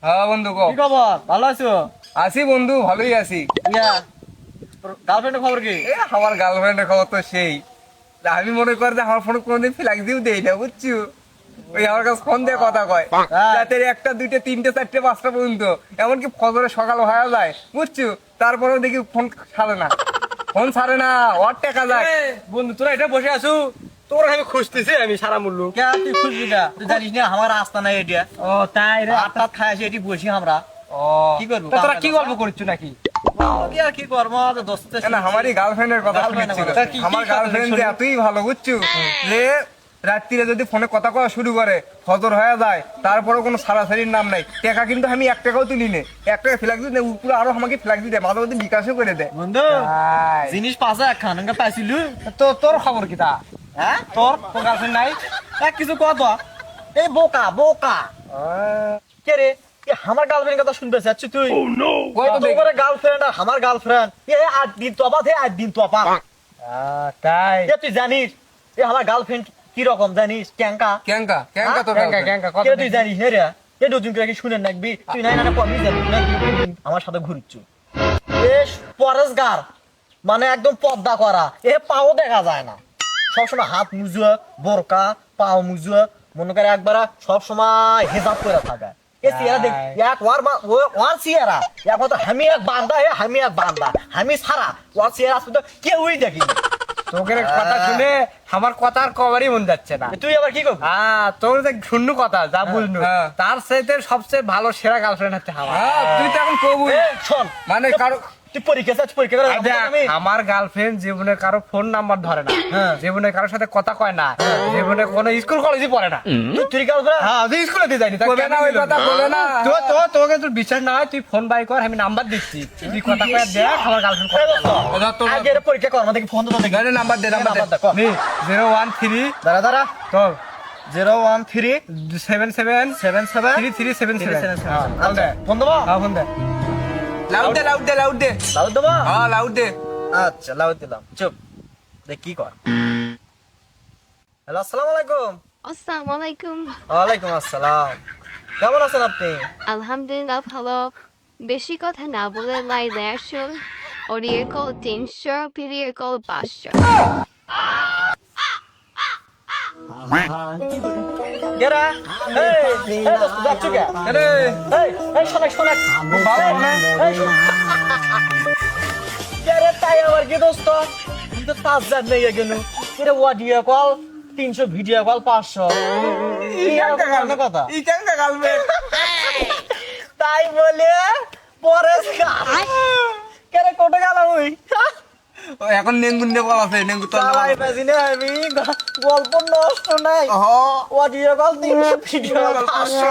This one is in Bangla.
হ্যাঁ বন্ধু কও। কি খবর? ভালো আছো? আছি বন্ধু, ভালোই আছি। ইয়া গার্লফ্রেন্ডের খবর কি? আমার গার্লফ্রেন্ডের খবর তো সেই। আমি মনে করি যে আমার ফোনে কোনোদিন ফ্ল্যাগ দিও দেই না, বুঝছো? ওই আমার কাছে ফোন দিয়ে কথা কয় রাতের 1টা 2টা 3টে 4টে 5টা পর্যন্ত, এমনকি ফজরে সকাল হয়ে যায়, বুঝছো? তারপরেও দেখি ফোন ছাড়ে না, ফোন ছাড়ে না, ওর টাকা যায়। বন্ধু তোরা এটা বসে আছো, তোর আমি খুঁজতেছি আমি সারা মূল্য। কে তুই খুঁজবি না? তুই জানিস না আমার রাস্তা নাই এটা। ও তাই রে। আটটা খাই আসি এটি বসি আমরা। ও কি করবো? তা তোরা কি গল্প করছো নাকি? কি আর কি করবো? দোস্তের না, আমারই গার্লফ্রেন্ডের কথা Girlfriend-এর শুনছিল। কথা। কি আমার কথা গার্লফ্রেন্ড যে শুনি? এতই ভালো, বুঝছো, যে রাত্রিরে যদি ফোনে কথা কওয়া শুরু করে ফজর হয়ে যায়, তারপরেও কোনো সারাসারির নাম নাই। টাকা কিন্তু আমি 1 টাকাও তুলি নে, 1 টাকা ফ্ল্যাগ দিতে উপরে আরো আমাকে ফ্ল্যাগ দিতে মাঝে মধ্যে বিকাশও করে দেয়। বন্ধু তাই। জিনিস পাশে একখান পাইছিলু। তো তোর খবর কি তা? হ্যাঁ তোর গার্লফ্রেন্ড নাই? এক কিছু কত এই বোকা বোকা কে রে? আমার গার্লফ্রেন্ড কথা শুনতে চাচ্ছ তুই? ওই তো দেখ। গার্লফ্রেন্ড আর আমার গার্লফ্রেন্ড এ 8 দিন তফাৎ, 8 দিন তফাৎ। তাই এ তুই জানিস এ আমার গার্লফ্রেন্ড কি রকম জানিস? ক্যাঙ্কা ক্যাঙ্কা ক্যাঙ্কা তো ক্যাঙ্কা ক্যাঙ্কা কত কে তুই জানিস হে রে? এ দুদিন করে কি শুনেন নাকবি তুই? নাই না কমই জানিস নাকি আমার সাথে ঘুরছ? বেশ পরেশগার, মানে একদম পর্দা করা, এ পাও দেখা যায় না, সবসময় হাত মুজুয়া, বোরকা, পাও মুজুয়া, মনে করে একবার সবসময় হেজাব করে থাকে। এ চেহারা দেখ, এক ওয়ার চেহারা, এক কথা আমি এক বান্দা, আমি এক বান্দা, আমি সারা ওয়ার চেহারা আসলে কেউই দেখিনি। তোকে কথা শুনে আমার কথা আর কবারই মন যাচ্ছে না। তুই আবার কি করবি? তোর যে শূন্য কথা যা বুঝলু, হ্যাঁ। তার সাথে সবচেয়ে ভালো সেরা গার্লফ্রেন্ড হচ্ছে আমার। হ্যাঁ, তুই তো এখন কবুল। এ, শোন, মানে কারো তুই পরীক্ষা করে আর দেখ, আমি আমার গার্লফ্রেন্ড জীবনে কারো ফোন নাম্বার ধরে না, হ্যাঁ। জীবনে কারোর সাথে কথা কয় না, জীবনে কোনো স্কুল কলেজে পড়ে না। তুই গার্লফ্রেন্ড হ্যাঁ, তুই স্কুলে দিয়ে যায়নি, তা বলে কেন না, ওই দিল কথা না? বলে না। তোকে তোর বিশ্বাস না হয় তুই ফোন বাই কর, আমি নাম্বার দিচ্ছি, তুই কথা কয়ে দেখ আমার গার্লফ্রেন্ড আগে এর পরীক্ষা কর, আমাদের ফোন তো দেখি। নাম্বার দে, নাম্বার দে। নাম্বার দে, কর। 013 দাঁড়া দাঁড়া, তোর 013 77 77 3377। ফোন দেবো? হ্যাঁ, ফোন দে। লাউড দে, লাউড দে, লাউড দে। লাউড দেবো? হ্যাঁ, লাউড দে। আচ্ছা লাউড দিলাম, চুপ। দেখ কি কর। হ্যালো, আসসালামু আলাইকুম। আসসালামু আলাইকুম। ওয়ালাইকুম আসসালাম। কেমন আছেন আপনি? আলহামদুলিল্লাহ ভালো। বেশি কথা না বলে লাইনে আসুন। Audio call 300, video call 500। গেরা এই দোস্ত যাচ্ছ কে? আরে এই শোনাক শোনাক বাবা না। গেরা তাই আবার কি দোস্ত? কিন্তু 5,000 নেই কেন? এর অডিও কল 300, ভিডিও কল 500। এই আর কোনো কথা? ই ক্যাঙ্কা গার্লফ্রেন্ড। তাই বলে পরেশ কেন কোটে গেল ওই? ও এখন নেঙ্গুন নে বল আছে, নেঙ্গু তো চালাই বাজিনে আমি গল্প নষ্ট নাই। হ অডিও কল 300, ভিডিও কল 500।